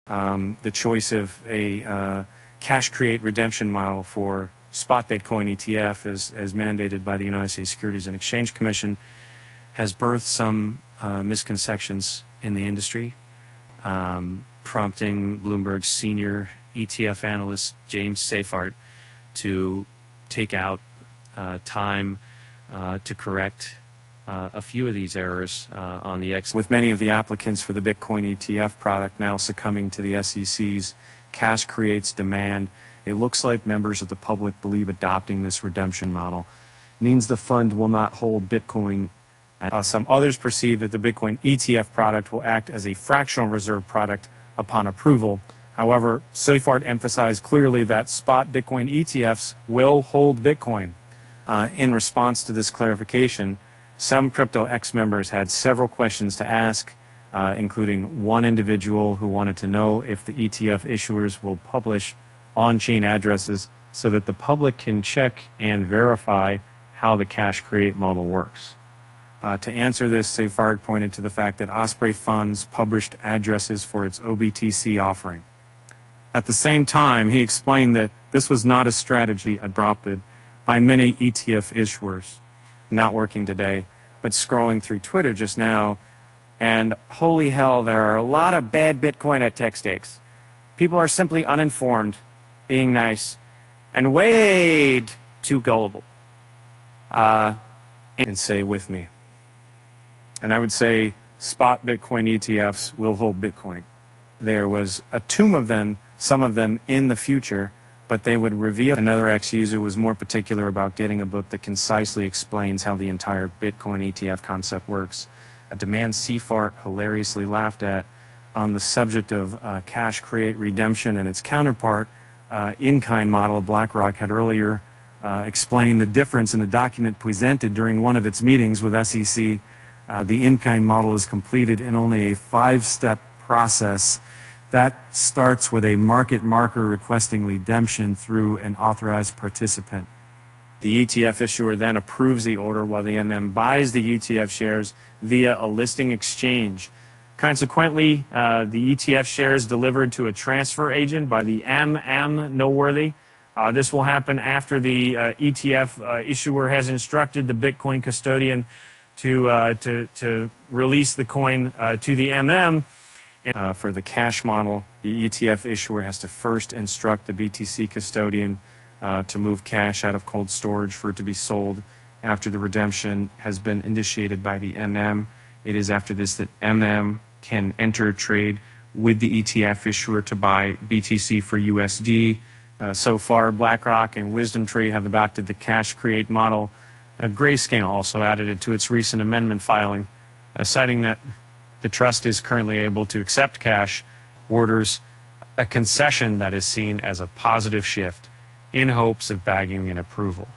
the choice of a cash create redemption model for spot Bitcoin ETF as mandated by the United States Securities and Exchange Commission has birthed some misconceptions in the industry, prompting Bloomberg's senior ETF analyst James Seyffart to take out time to correct a few of these errors on the X. With many of the applicants for the Bitcoin ETF product now succumbing to the SEC's cash creates demand, it looks like members of the public believe adopting this redemption model means the fund will not hold Bitcoin. Some others perceive that the Bitcoin ETF product will act as a fractional reserve product upon approval. However, Seyffart emphasized clearly that spot Bitcoin ETFs will hold Bitcoin. In response to this clarification, some CryptoX members had several questions to ask, including one individual who wanted to know if the ETF issuers will publish on-chain addresses so that the public can check and verify how the cash create model works. To answer this, Seyffart pointed to the fact that Osprey Funds published addresses for its OBTC offering. At the same time, he explained that this was not a strategy adopted by many ETF issuers not working today, but scrolling through Twitter just now, and holy hell, there are a lot of bad Bitcoin at tech stakes. People are simply uninformed, being nice, and way too gullible. And say with me. And I would say spot Bitcoin ETFs will hold Bitcoin. There was a tomb of them, some of them in the future, but they would reveal. Another ex-user was more particular about getting a book that concisely explains how the entire Bitcoin ETF concept works. A demand Seyffart hilariously laughed at on the subject of cash create redemption and its counterpart, in-kind model of BlackRock had earlier explained the difference in the document presented during one of its meetings with SEC. The in-kind model is completed in only a 5-step process that starts with a market marker requesting redemption through an authorized participant. The ETF issuer then approves the order while the MM buys the ETF shares via a listing exchange. Consequently, the ETF shares delivered to a transfer agent by the MM noteworthy. This will happen after the ETF issuer has instructed the Bitcoin custodian to release the coin to the MM. For the cash model, the ETF issuer has to first instruct the BTC custodian to move cash out of cold storage for it to be sold after the redemption has been initiated by the MM. It is after this that MM can enter a trade with the ETF issuer to buy BTC for USD. So far, BlackRock and WisdomTree have adopted the cash create model. Grayscale also added it to its recent amendment filing, citing that the trust is currently able to accept cash orders, a concession that is seen as a positive shift in hopes of bagging an approval.